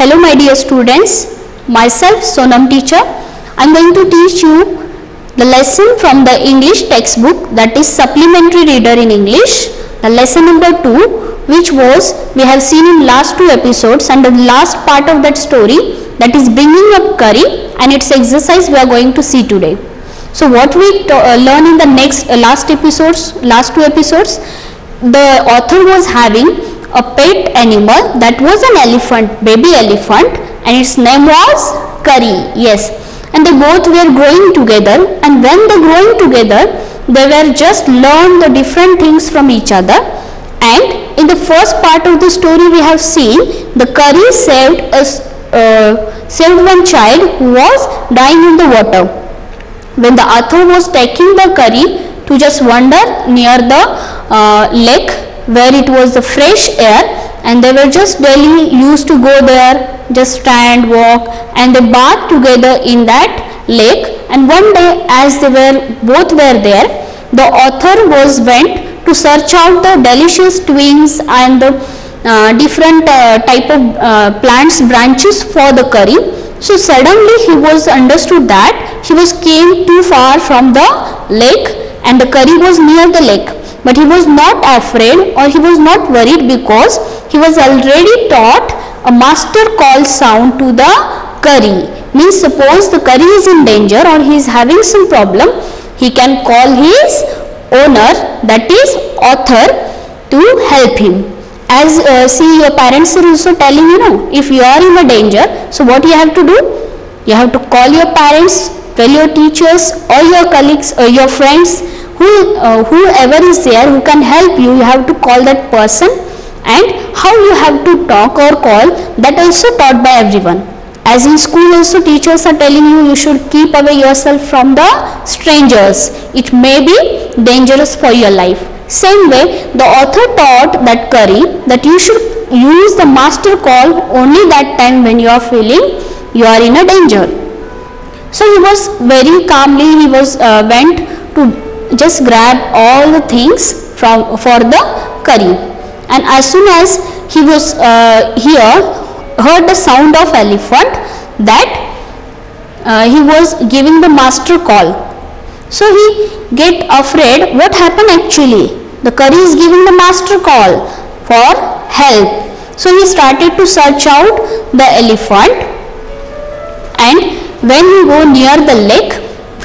Hello my dear students, myself Sonam teacher. I am going to teach you the lesson from the English textbook, that is supplementary reader in English, the lesson number 2, which was we have seen in last 2 episodes, and the last part of that story, that is bringing up curry, and its exercise we are going to see today. So what we learn in the last 2 episodes, the author was having a pet animal that was an elephant, baby elephant, and its name was Curry. Yes, and they both were growing together, and when they growing together, they were just learn the different things from each other. And in the first part of the story, we have seen the Curry saved one child who was dying in the water. When the author was taking the Curry to just wander near the lake where it was the fresh air, and they were just daily used to go there, just stand, walk, and they bath together in that lake. And one day, as they both were there, the author went to search out the delicious twigs and the different type of plants branches for the curry. So suddenly he was understood that he came too far from the lake, and the curry was near the lake. But he was not afraid, or he was not worried, because he was already taught a master call sound to the curry. Means suppose the curry is in danger or he is having some problem, he can call his owner, that is author, to help him. As see, your parents are also telling if you are in a danger, so what you have to do? You have to call your parents, tell your teachers or your colleagues or your friends, whoever is there who can help you. You have to call that person, and how you have to talk or call, that also taught by everyone. As in school also, teachers are telling you should keep away yourself from the strangers, it may be dangerous for your life. Same way, the author taught that curry that you should use the master call only that time when you are feeling you are in a danger. So he was very calmly, he went to just grab all the things for the curry, and as soon as he was heard the sound of elephant, that he was giving the master call. So he get afraid, what happened actually? The curry is giving the master call for help. So he started to search out the elephant, and when he go near the lake,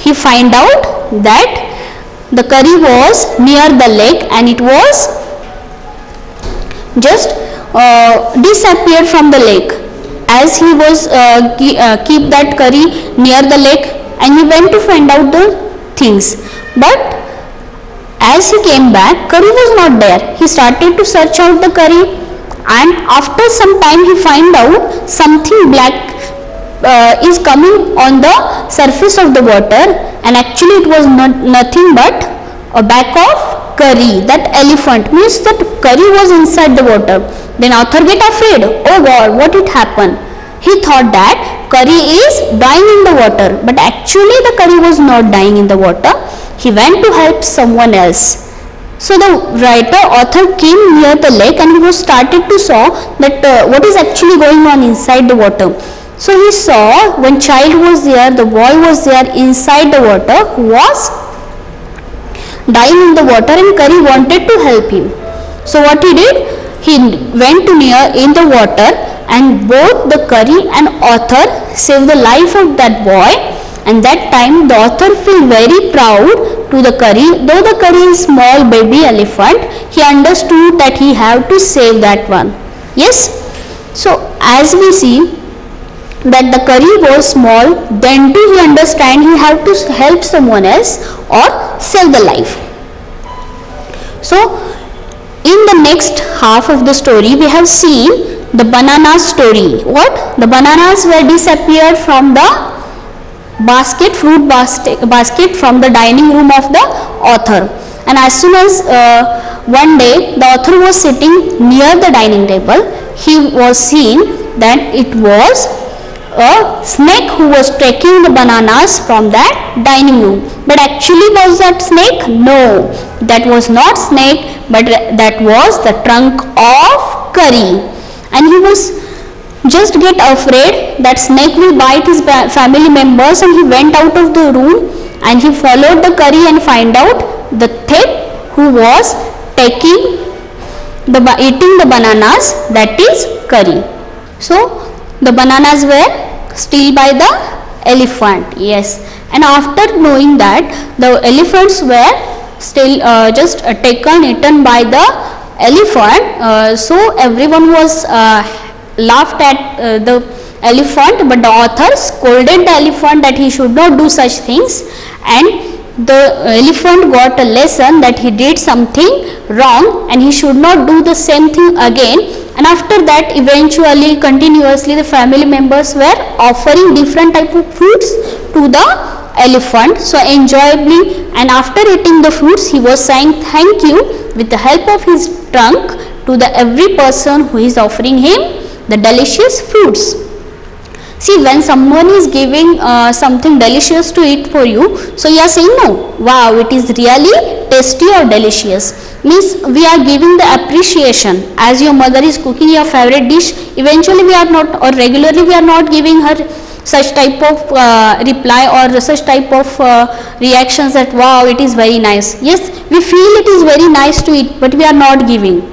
he find out that the curry was near the lake, and it was just disappeared from the lake. As he was keep that curry near the lake, and he went to find out the things, but as he came back, curry was not there. He started to search out the curry, and after some time he find out something black is coming on the surface of the water, and actually it was nothing but a back of curry. That elephant, means that curry was inside the water. Then author get afraid, oh God, what it happened? He thought that curry is dying in the water, but actually the curry was not dying in the water. He went to help someone else. So the author came near the lake, and he was started to saw that what is actually going on inside the water. So he saw one child was there, the boy was there inside the water, who was dying in the water, and curry wanted to help him. So what he did? He went to near in the water, and both the curry and author saved the life of that boy. And that time the author feel very proud to the curry. Though the curry is small baby elephant, he understood that he have to save that one. Yes. So as we see that the curry was small, then too he understand he have to help someone else or save the life. So in the next half of the story, we have seen the banana story. What? The bananas were disappeared from the fruit basket from the dining room of the author. And as soon as one day the author was sitting near the dining table, he was seen that it was a snake who was taking the bananas from that dining room. But actually was that snake? No, that was not snake, but that was the trunk of curry. And he was just get afraid that snake will bite his family members, and he went out of the room and he followed the curry and find out the thief who was eating the bananas, that is curry. So the bananas were stolen by the elephant. Yes, and after knowing that the elephants were still eaten by the elephant, so everyone was laughed at the elephant, but the author scolded the elephant that he should not do such things, and the elephant got a lesson that he did something wrong and he should not do the same thing again. And after that, eventually, continuously, the family members were offering different type of fruits to the elephant, so enjoyably, and after eating the fruits, he was saying thank you with the help of his trunk to the every person who is offering him the delicious fruits. See, when someone is giving something delicious to eat for you, so you are saying no, wow, it is really tasty or delicious. Means we are giving the appreciation. As your mother is cooking your favorite dish, eventually we are not, or regularly we are not giving her such type of reply or such type of reactions that wow, it is very nice. Yes, we feel it is very nice to eat, but we are not giving.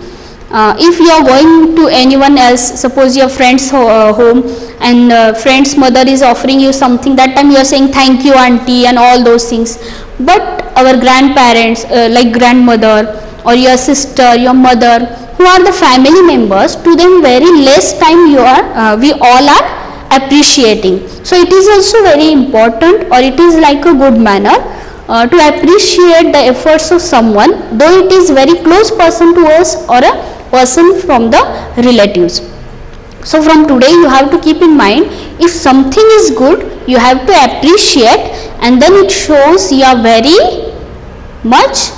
If you are going to anyone else, suppose your friend's home, and friend's mother is offering you something, that time you are saying thank you auntie and all those things. But our grandparents, like grandmother or your sister, your mother, who are the family members, to them very less time we all are appreciating. So it is also very important, or it is like a good manner to appreciate the efforts of someone, though it is very close person to us or a person from the relatives. So from today you have to keep in mind, if something is good, you have to appreciate, and then it shows you are very much,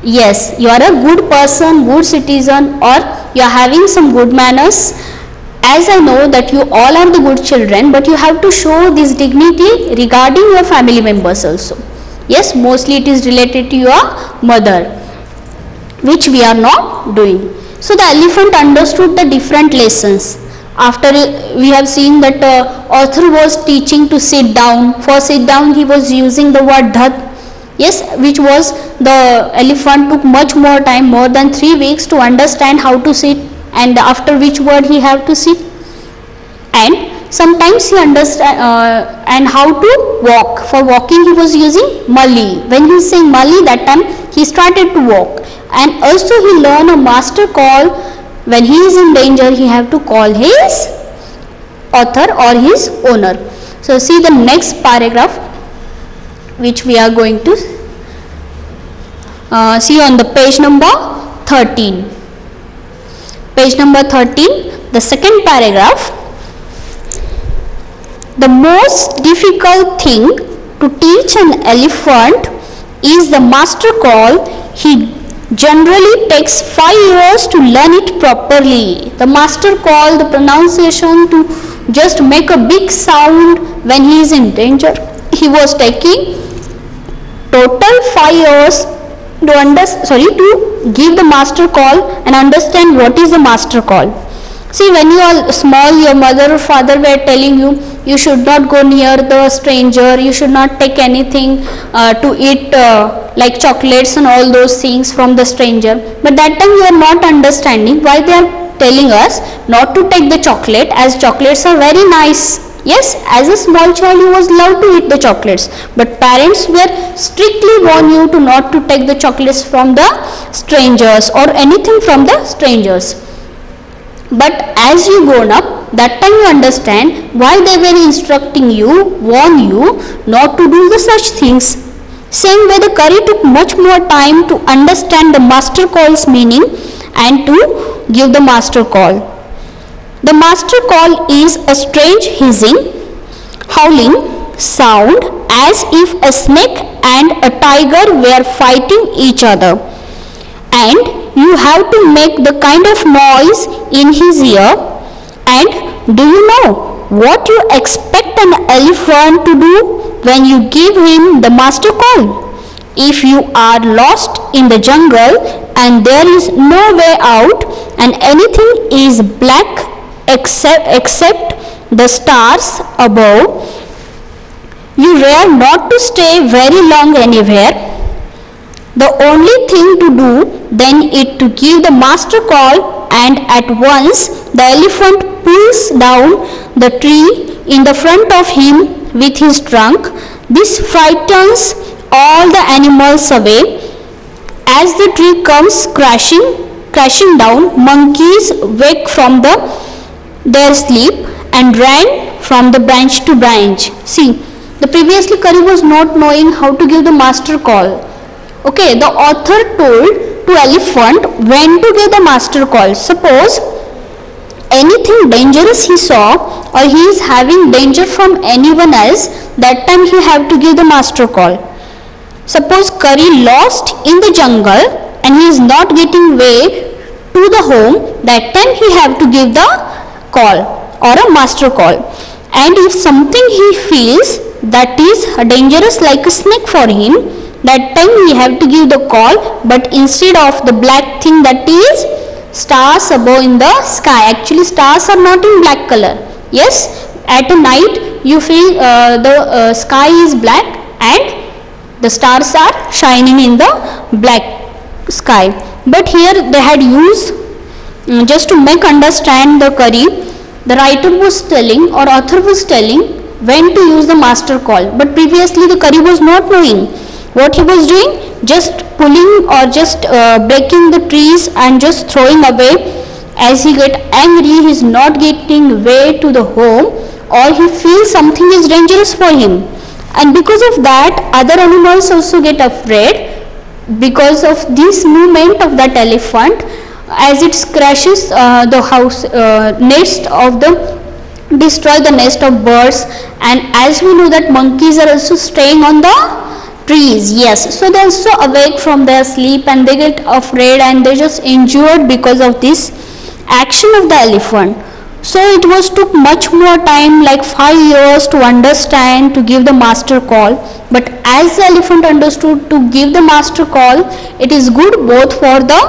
yes, you are a good person, good citizen, or you are having some good manners. As I know that you all are the good children, but you have to show this dignity regarding your family members also. Yes, mostly it is related to your mother, which we are not doing. So the elephant understood the different lessons. After we have seen that author was teaching to sit down. For sit down he was using the word dhat. Yes, which was, the elephant took much more time, more than 3 weeks, to understand how to sit, and after which word he have to sit. And sometimes he understand and how to walk. For walking he was using mali. When he is saying mali, that time he started to walk. And also he learned a master call. When he is in danger, he have to call his author or his owner. So see the next paragraph, which we are going to see on the page number 13. Page number 13, the second paragraph. The most difficult thing to teach an elephant is the master call. He generally takes 5 years to learn it properly. The master call, the pronunciation, to just make a big sound when he is in danger, he was taking total 5 years to give the master call and understand what is the master call. See, when you are small, your mother or father were telling you, you should not go near the stranger, you should not take anything to eat like chocolates and all those things from the stranger. But that time you are not understanding why they are telling us not to take the chocolate, as chocolates are very nice. Yes, as a small child you was allowed to eat the chocolates, but parents were strictly warn you to not to take the chocolates from the strangers or anything from the strangers. But as you grown up, that time you understand why they were instructing you, warn you not to do the such things. Same way, the curry took much more time to understand the master call's meaning and to give the master call. The master call is a strange hissing, howling sound, as if a snake and a tiger were fighting each other. And you have to make the kind of noise in his ear. And do you know what you expect an elephant to do when you give him the master call? If you are lost in the jungle and there is no way out and anything is black except the stars above. You dare not to stay very long anywhere. The only thing to do then is to give the master call, and at once the elephant pulls down the tree in the front of him with his trunk. This frightens all the animals away. As the tree comes crashing down, monkeys wake from their sleep and ran from the branch to branch. See, the previously Kari was not knowing how to give the master call. Okay, the author told to elephant when to give the master call. Suppose anything dangerous he saw, or he is having danger from anyone else, that time he have to give the master call. Suppose Kari lost in the jungle and he is not getting way to the home, that time he have to give the call or a master call. And if something he feels that is dangerous like a snake for him, that time he have to give the call, but instead of the black thing, that is stars above in the sky. Actually stars are not in black color. Yes, at night you feel the sky is black and the stars are shining in the black sky. But here they had used, just to make understand the Kari, the writer was telling or author was telling when to use the master call. But previously the Kari was not knowing what he was doing, just pulling or just breaking the trees and just throwing away. As he get angry, he is not getting way to the home, or he feels something is dangerous for him. And because of that, other animals also get afraid because of this movement of that elephant, as it crashes the house nest of destroy the nest of birds. And as we know that monkeys are also staying on the trees. Yes, so they also awake from their sleep and they get afraid and they just injured because of this action of the elephant. So it was took much more time, like 5 years, to understand to give the master call. But as the elephant understood to give the master call, it is good both for the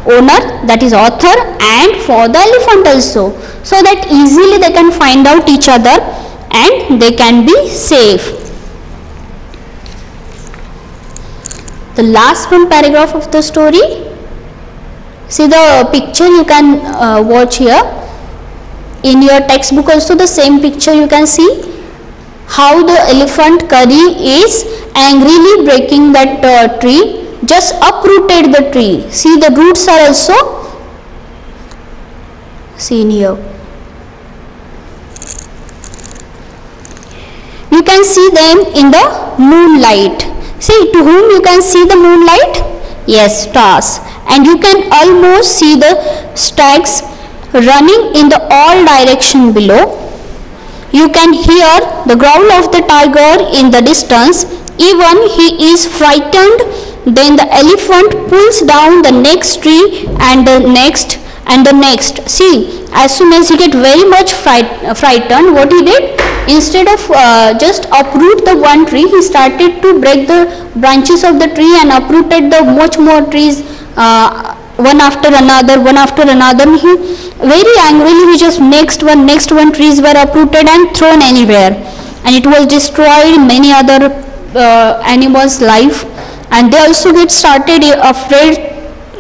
owner, that is author, and for the elephant also, so that easily they can find out each other and they can be safe. The last one paragraph of the story, see the picture you can watch here. In your textbook also the same picture you can see how the elephant Kari is angrily breaking that tree, just uprooted the tree. See the roots are also seen here. You can see them in the moonlight. See, to whom you can see the moonlight? Yes, stars. And you can almost see the stags running in the all direction below. You can hear the growl of the tiger in the distance. Even he is frightened. Then the elephant pulls down the next tree and the next and the next. See, as soon as he get very much frightened, what he did? Instead of just uproot the one tree, he started to break the branches of the tree and uprooted the much more trees one after another. He very angrily, he just next one trees were uprooted and thrown anywhere, and it was destroyed many other animals' life, and they also get started afraid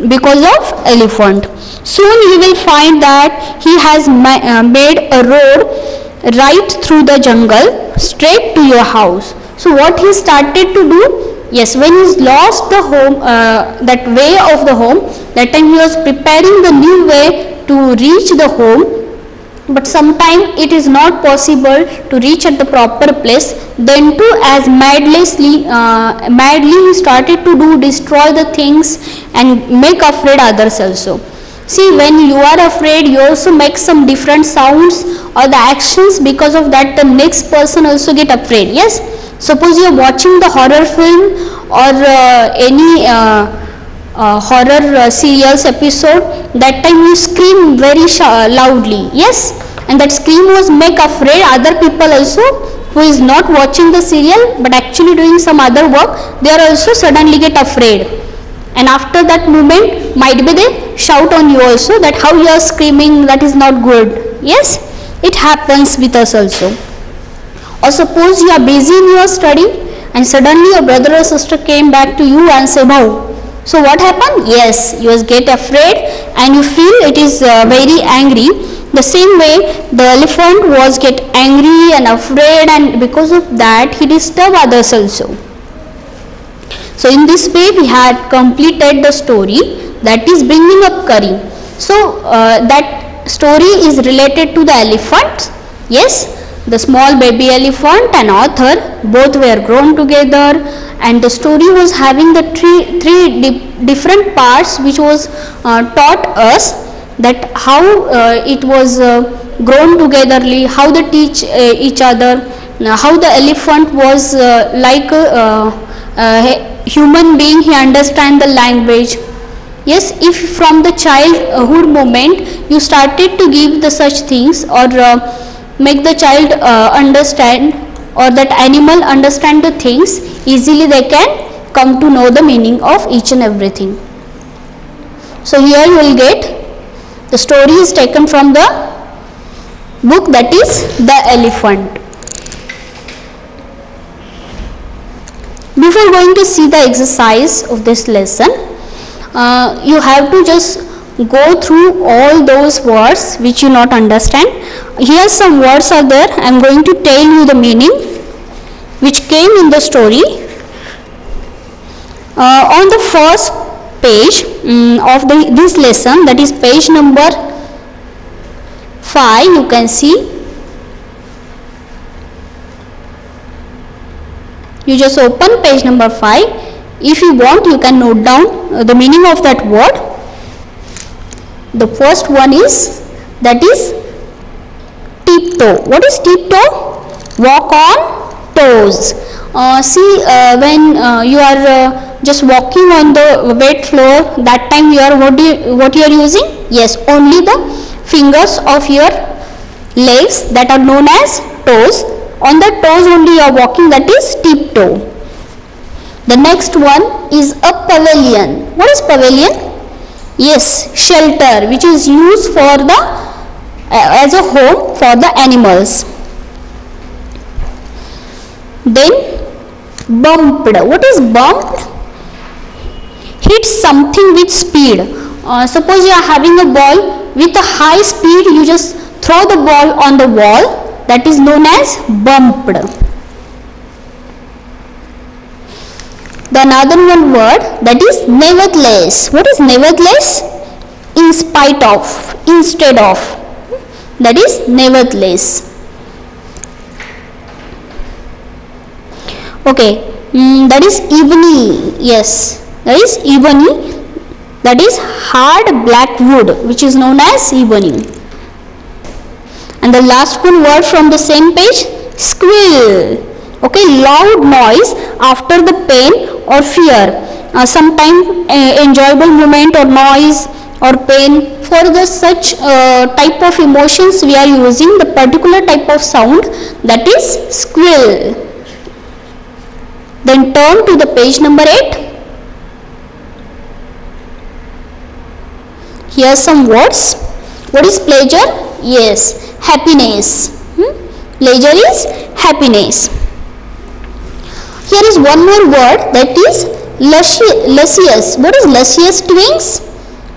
because of elephant. Soon you will find that he has made a road right through the jungle straight to your house. So what he started to do? Yes, when he lost the home, that way of the home, that time he was preparing the new way to reach the home. But sometimes it is not possible to reach at the proper place. Then too, as madly he started to destroy the things and make afraid others also. See, when you are afraid, you also make some different sounds or the actions. Because of that, the next person also get afraid. Yes, suppose you are watching the horror film or any horror serials episode, that time you scream very loudly. Yes, and that scream was make afraid other people also who is not watching the serial but actually doing some other work. They are also suddenly get afraid, and after that moment might be they shout on you also that how you are screaming, that is not good. Yes, it happens with us also. Or suppose you are busy in your study and suddenly your brother or sister came back to you and say, "Bhau." So what happened? Yes, you just get afraid and you feel it is very angry. The same way the elephant was get angry and afraid, and because of that he disturbed others also. So in this way we had completed the story, that is bringing up curry. So that story is related to the elephant. Yes, the small baby elephant and author both were grown together, and the story was having the three different parts which was taught us that how it was grown togetherly, how they teach each other, how the elephant was like a human being, he understand the language. Yes, if from the childhood moment you started to give the such things, or make the child understand, or that animal understand the things, easily they can come to know the meaning of each and everything. So here you will get the story is taken from the book, that is The Elephant. Before going to see the exercise of this lesson, you have to just go through all those words which you not understand. Here some words are there. I am going to tell you the meaning which came in the story. On the first page of this lesson, that is page number 5, you can see, you just open page number 5. If you want, you can note down the meaning of that word. The first one is, that is tiptoe. What is tiptoe? Walk on toes. See, when you are just walking on the wet floor, that time you are what you are using? Yes, only the fingers of your legs, that are known as toes. On the toes only you are walking, that is tiptoe. The next one is a pavilion. What is pavilion? Yes, shelter which is used for the as a home for the animals. Then bumped. What is bumped? Hit something with speed. Suppose you are having a ball with a high speed, you just throw the ball on the wall, that is known as bumped. The another one word, that is nevertheless. What is nevertheless? In spite of, instead of, that is nevertheless. Okay, that is ebony. Yes, that is ebony, that is hard black wood which is known as ebony. And the last one word from the same page, squeal. Okay, loud noise after the pain or fear. Sometime enjoyable moment or noise or pain. For the such type of emotions we are using the particular type of sound, that is squeal. Then turn to the page number 8. Here are some words. What is pleasure? Yes, happiness. Pleasure is happiness. Here is one more word, that is luscious. What is luscious twins?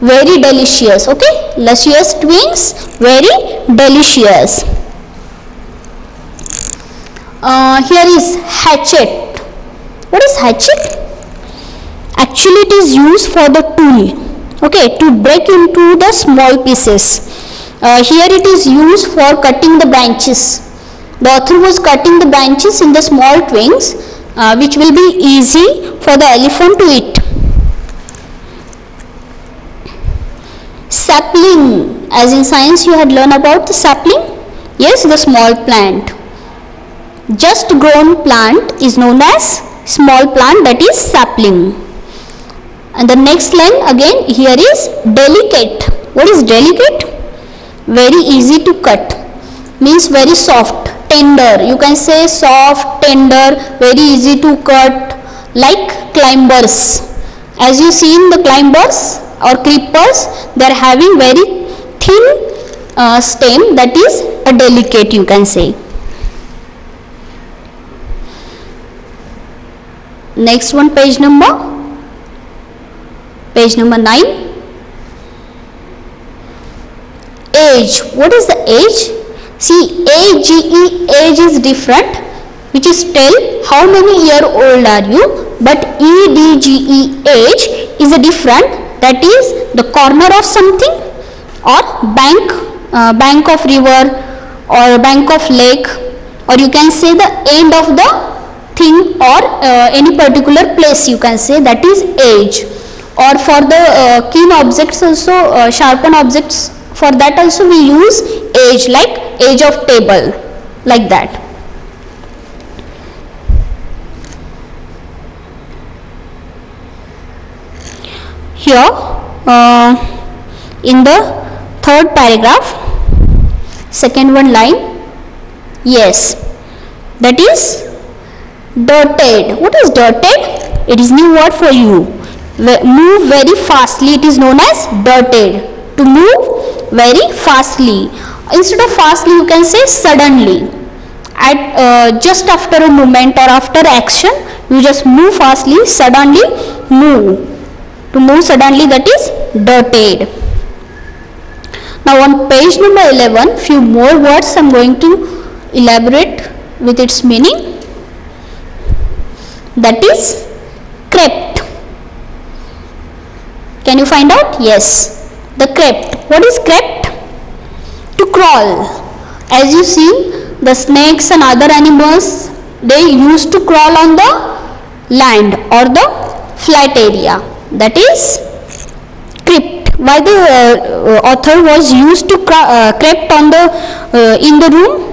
Very delicious. Okay, luscious twins, very delicious. Here is hatchet. What is hatchet? Actually it is used for the tool, okay, to break into the small pieces. Here it is used for cutting the branches. The author was cutting the branches in the small twigs, which will be easy for the elephant to eat. Sapling, as in science you had learned about the sapling. Yes, the small plant. Just grown plant is known as small plant, that is sapling. And the next line again here is delicate. What is delicate? Very easy to cut, means very soft, tender. You can say soft, tender, very easy to cut, like climbers. As you see in the climbers or creepers, they are having very thin stem, that is a delicate, you can say. Next one, page number 9. Age. What is the age? See, age is different, which is tell how many year old are you, but EDGE age is a different, that is the corner of something, or bank of river, or bank of lake, or you can say the end of the thing, or any particular place, you can say, that is age. Or for the keen objects also, sharpen objects, for that also we use age, like age of table, like that. Here in the third paragraph, second one line, yes, that is dirted. What is dirted? It is new word for you. Move very fastly, it is known as dirted. To move very fastly. Instead of fastly, you can say suddenly. At just after a movement or after action, you just move fastly, suddenly move. To move suddenly, that is dirted. Now on page number 11, few more words I am going to elaborate with its meaning. That is crept. Can you find out? Yes. The crept. What is crept? To crawl. As you see, the snakes and other animals, they used to crawl on the land or the flat area. That is crept. Why the author was used to crept on the in the room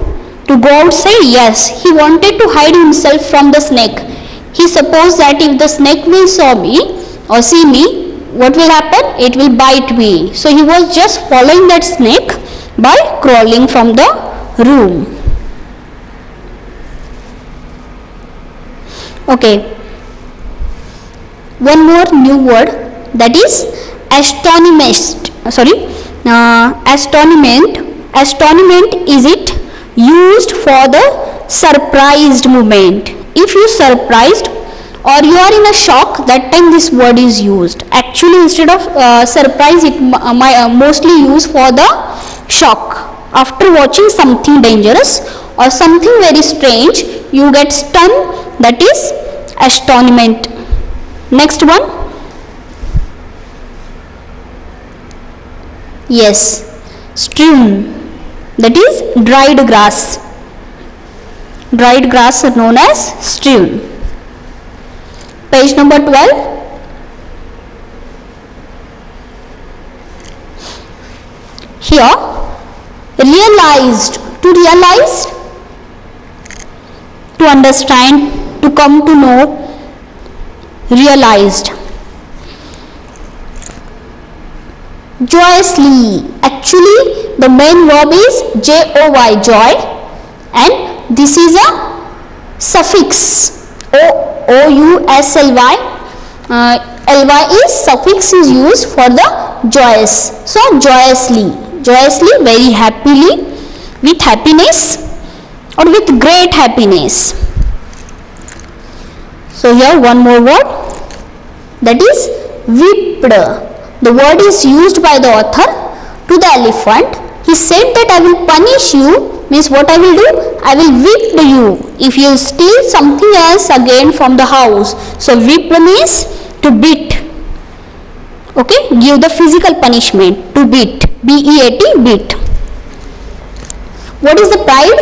to go outside? Yes, he wanted to hide himself from the snake. He supposed that if the snake will saw me or see me, what will happen? It will bite me. So he was just following that snake by crawling from the room. Okay. One more new word, that is astonishment. Astonishment. Astonishment is it used for the surprised moment. If you surprised or you are in a shock, that time this word is used. Actually, instead of surprise, it mostly used for the shock. After watching something dangerous or something very strange, you get stunned, that is astonishment. Next one. Yes, strewn. That is dried grass. Dried grass are known as strewn. Page number 12. Here, realized. To realize, to understand, to come to know, realized. Joyously. Actually, the main verb is joy, joy, and this is a suffix ously. Ly is suffix is used for the joyous. So joyously, joyously, very happily, with happiness or with great happiness. So here one more word, that is whipped. The word is used by the author to the elephant. He said that I will punish you, means what I will do? I will whip you if you steal something else again from the house. So whip means to beat. Okay, give the physical punishment, to beat, B-E-A-T, beat. What is the pride?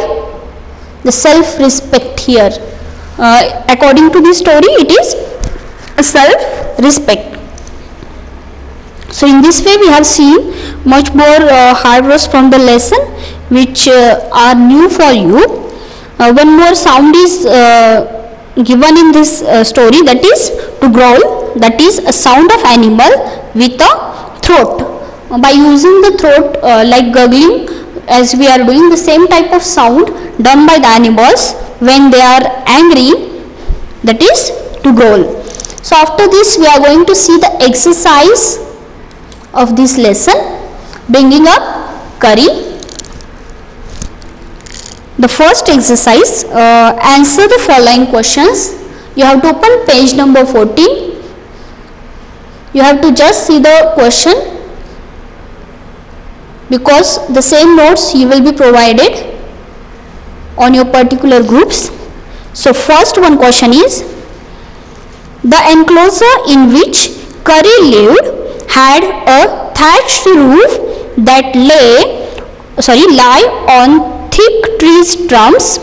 The self-respect here. According to this story, it is self-respect. So in this way we have seen much more hard words from the lesson which are new for you. One more sound is given in this story, that is to growl, that is a sound of animal with a throat. By using the throat like gurgling, as we are doing the same type of sound done by the animals when they are angry, that is to growl. So after this we are going to see the exercise of this lesson, bringing up curry. The first exercise, answer the following questions. You have to open page number 14. You have to just see the question, because the same notes you will be provided on your particular groups. So first one question is, the enclosure in which Curry lived had a thatched roof that lie on thick tree stumps.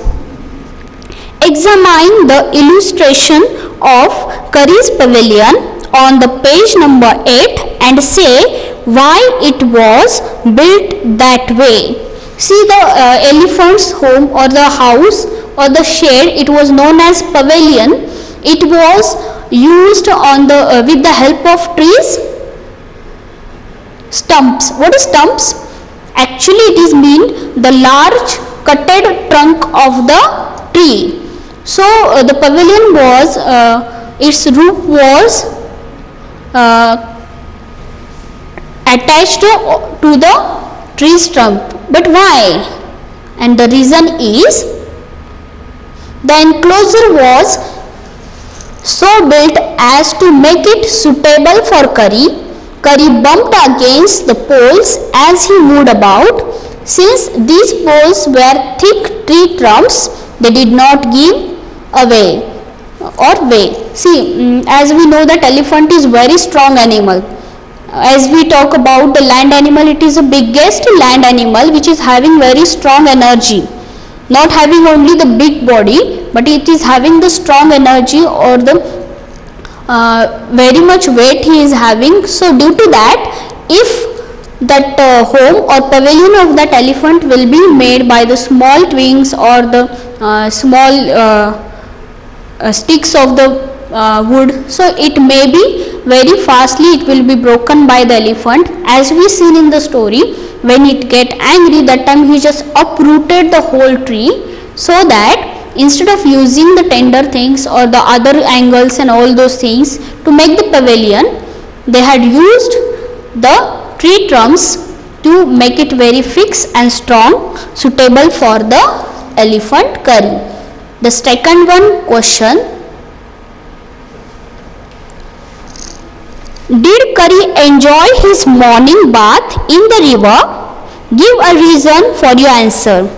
Examine the illustration of Curry's pavilion on the page number 8 and say why it was built that way. See, the elephant's home or the house or the shed, it was known as pavilion. It was used on the with the help of trees. Stumps. What is stumps? Actually, it is mean the large cutted trunk of the tree. So the pavilion was, its roof was attached to the tree stump. But why? And the reason is, the enclosure was so built as to make it suitable for Curry. Curry bumped against the poles as he moved about. Since these poles were thick tree trunks, they did not give away or way. See, as we know that elephant is very strong animal. As we talk about the land animal, it is the biggest land animal which is having very strong energy. Not having only the big body, but it is having the strong energy or the very much weight he is having. So due to that, if that home or pavilion of that elephant will be made by the small twigs or the small sticks of the wood, so it may be very fastly it will be broken by the elephant. As we seen in the story, when it get angry, that time he just uprooted the whole tree, so that instead of using the tender things or the other angles and all those things to make the pavilion, they had used the tree trunks to make it very fixed and strong, suitable for the elephant Curry. The second one question, did Curry enjoy his morning bath in the river? Give a reason for your answer.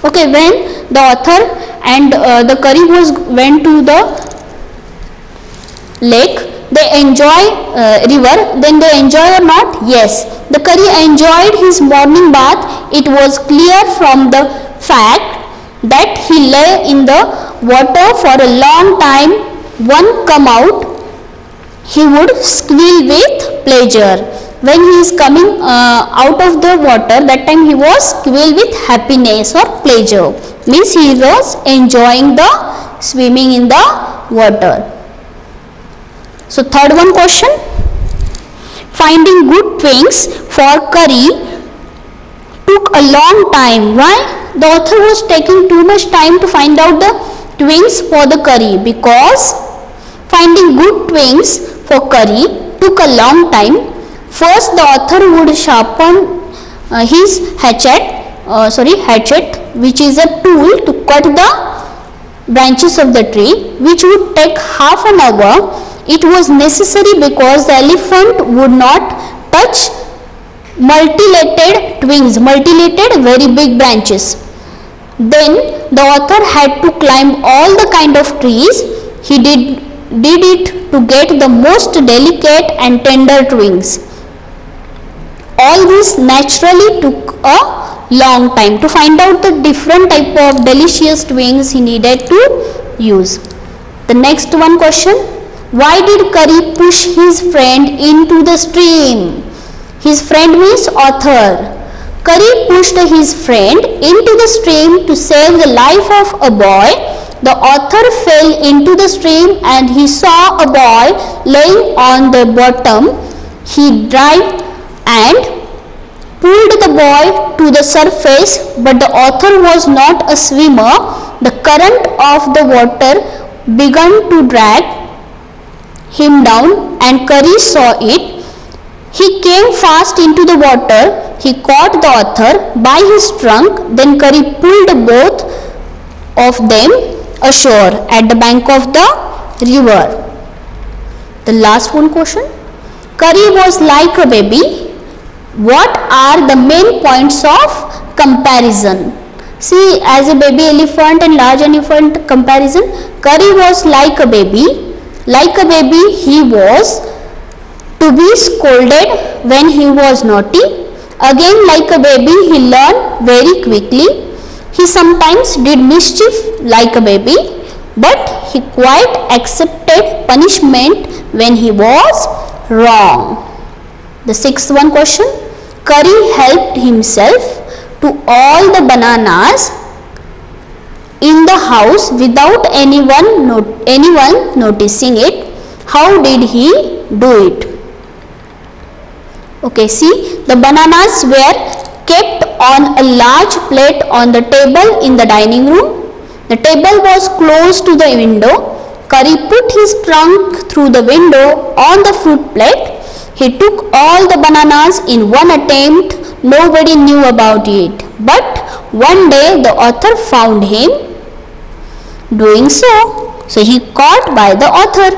Okay, when the author and the Curry went to the lake, they enjoy river, then they enjoy or not? Yes, the Curry enjoyed his morning bath. It was clear from the fact that he lay in the water for a long time. One come out, he would squeal with pleasure. When he is coming out of the water, that time he was squeal with happiness or pleasure. Means he was enjoying the swimming in the water. So third one question, finding good twins for Curry took a long time. Why? The author was taking too much time to find out the twins for the Curry, because finding good twins for Curry took a long time. First, the author would sharpen his hatchet, which is a tool to cut the branches of the tree, which would take half an hour. It was necessary because the elephant would not touch multilated twigs, very big branches. Then the author had to climb all the kind of trees. He did it to get the most delicate and tender twigs. All this naturally took a long time. To find out the different type of delicious twigs he needed to use. The next one question, why did Curry push his friend into the stream? His friend means author. Curry pushed his friend into the stream to save the life of a boy. The author fell into the stream and he saw a boy laying on the bottom. He dived and pulled the boy to the surface, but the author was not a swimmer. The current of the water began to drag him down and Curry saw it. He came fast into the water. He caught the author by his trunk. Then Curry pulled both of them ashore at the bank of the river. The last one question. Curry was like a baby. What are the main points of comparison? See, as a baby elephant and large elephant comparison, Curry was like a baby. Like a baby, he was to be scolded when he was naughty. Again, like a baby, he learned very quickly. He sometimes did mischief like a baby, but he quite accepted punishment when he was wrong. The sixth one question. Curry helped himself to all the bananas in the house without anyone noticing it. How did he do it? Okay, see, the bananas were kept on a large plate on the table in the dining room. The table was close to the window. Curry put his trunk through the window on the fruit plate. He took all the bananas in one attempt. Nobody knew about it. But one day the author found him doing so. So he caught by the author.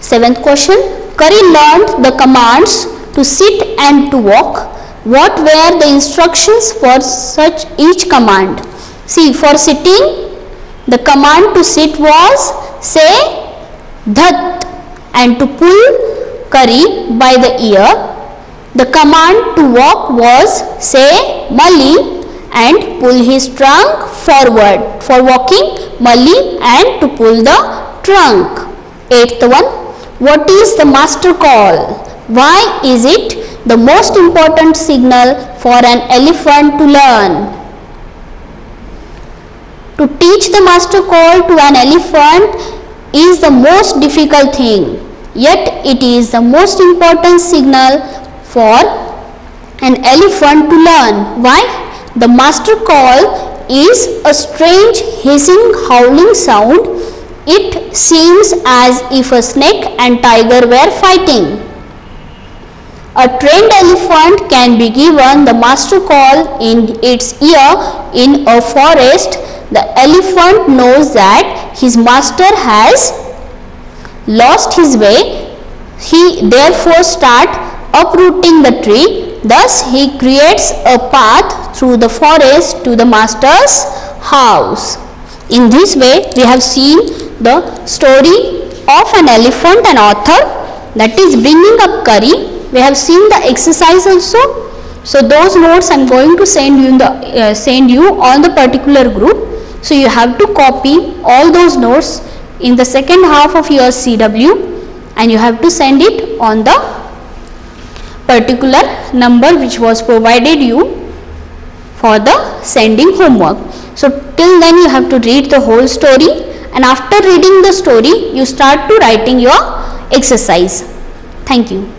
Seventh question. Curry learned the commands to sit and to walk. What were the instructions for such each command? See, for sitting, the command to sit was say dhat, and to pull Curry by the ear. The command to walk was say Mali and pull his trunk forward. For walking, Mali and to pull the trunk. Eighth one. What is the master call? Why is it the most important signal for an elephant to learn? To teach the master call to an elephant is the most difficult thing, yet it is the most important signal for an elephant to learn. Why? The master call is a strange hissing, howling sound. It seems as if a snake and tiger were fighting. A trained elephant can be given the master call in its ear in a forest. The elephant knows that his master has lost his way. He therefore starts uprooting the tree. Thus he creates a path through the forest to the master's house. In this way, we have seen the story of an elephant and author, that is bringing up Curry. We have seen the exercise also. So those notes I am going to send you on the particular group. So you have to copy all those notes in the second half of your CW and you have to send it on the particular number which was provided you for the sending homework. So till then you have to read the whole story, and after reading the story you start to writing your exercise. Thank you.